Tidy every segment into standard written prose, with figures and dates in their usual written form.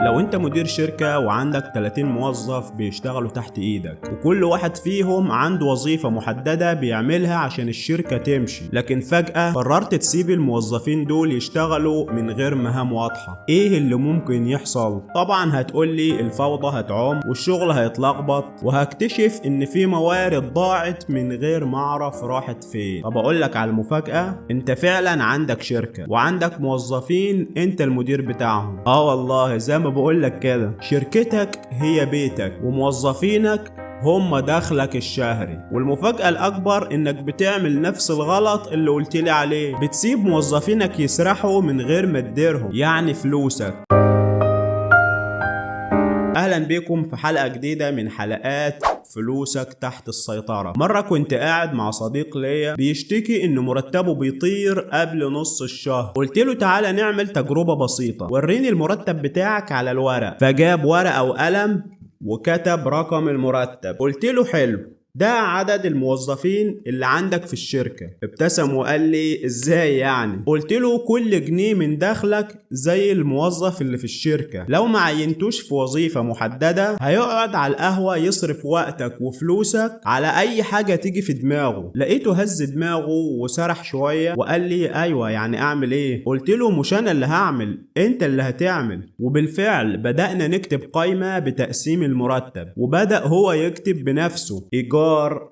لو انت مدير شركة وعندك 30 موظف بيشتغلوا تحت ايدك، وكل واحد فيهم عنده وظيفة محددة بيعملها عشان الشركة تمشي، لكن فجأة قررت تسيب الموظفين دول يشتغلوا من غير مهام واضحة، ايه اللي ممكن يحصل؟ طبعا هتقولي الفوضى هتعم والشغل هيتلخبط، وهكتشف ان في موارد ضاعت من غير ما اعرف راحت فين. طب اقولك على المفاجأة، انت فعلا عندك شركة وعندك موظفين انت المدير بتاعهم. والله زي ما بقولك كده، شركتك هي بيتك وموظفينك هم دخلك الشهري. والمفاجأة الأكبر إنك بتعمل نفس الغلط اللي قلتلي عليه، بتسيب موظفينك يسرحوا من غير ما تديرهم، يعني فلوسك. أهلا بكم في حلقة جديدة من حلقات فلوسك تحت السيطرة. مرة كنت قاعد مع صديق ليا بيشتكي إن مرتبه بيطير قبل نص الشهر. قلت له تعالى نعمل تجربة بسيطة، وريني المرتب بتاعك على الورق. فجاب ورقة وقلم وكتب رقم المرتب. قلت له حلو، ده عدد الموظفين اللي عندك في الشركة. ابتسم وقال لي ازاي يعني؟ قلت له كل جنيه من دخلك زي الموظف اللي في الشركة، لو ما عينتوش في وظيفة محددة هيقعد على القهوة يصرف وقتك وفلوسك على اي حاجة تيجي في دماغه. لقيته هز دماغه وسرح شوية وقال لي ايوه يعني اعمل ايه؟ قلت له مش انا اللي هعمل، انت اللي هتعمل. وبالفعل بدأنا نكتب قائمة بتقسيم المرتب، وبدأ هو يكتب بنفسه إيجار،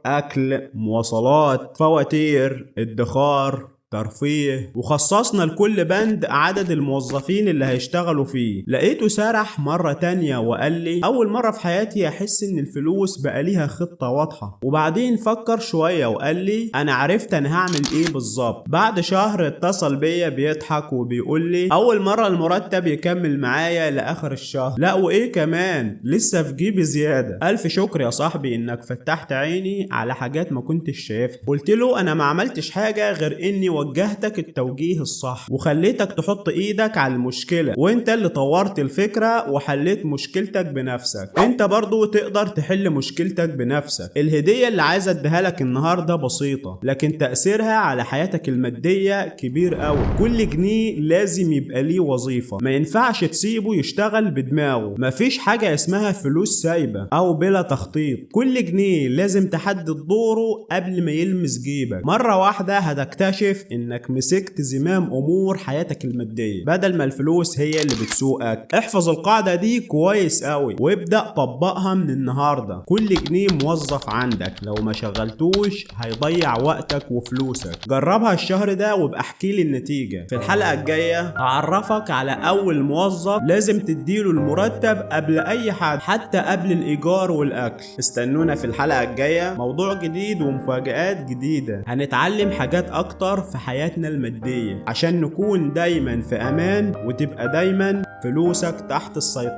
أكل، مواصلات، فواتير، ادخار، ترفيه، وخصصنا لكل بند عدد الموظفين اللي هيشتغلوا فيه. لقيته سرح مرة تانية وقال لي أول مرة في حياتي أحس إن الفلوس بقى ليها خطة واضحة. وبعدين فكر شوية وقال لي أنا عرفت أنا هعمل إيه بالظبط. بعد شهر اتصل بيا بيضحك وبيقول لي أول مرة المرتب يكمل معايا لآخر الشهر، لا وإيه كمان لسه في جيبي زيادة. ألف شكر يا صاحبي إنك فتحت عيني على حاجات ما كنتش شايفها. قلت له أنا ما عملتش حاجة غير إني وجهتك التوجيه الصح وخليتك تحط ايدك على المشكلة، وانت اللي طورت الفكرة وحليت مشكلتك بنفسك. انت برضو تقدر تحل مشكلتك بنفسك. الهدية اللي عايز اديها لك النهاردة بسيطة، لكن تأثيرها على حياتك المادية كبير قوي. كل جنيه لازم يبقى ليه وظيفة، ما ينفعش تسيبه يشتغل بدماغه. مفيش حاجة اسمها فلوس سايبة او بلا تخطيط. كل جنيه لازم تحدد دوره قبل ما يلمس جيبك. مرة واحدة هتكتشف انك مسكت زمام امور حياتك المادية بدل ما الفلوس هي اللي بتسوقك. احفظ القاعدة دي كويس قوي وابدأ طبقها من النهاردة. كل جنيه موظف عندك لو ما شغلتوش هيضيع وقتك وفلوسك. جربها الشهر ده وابقى احكي لي النتيجة. في الحلقة الجاية هعرفك على اول موظف لازم تديله المرتب قبل اي حد، حتى قبل الايجار والاكل. استنونا في الحلقة الجاية، موضوع جديد ومفاجآت جديدة. هنتعلم حاجات اكتر في حياتنا المادية عشان نكون دايما في امان وتبقى دايما فلوسك تحت السيطرة.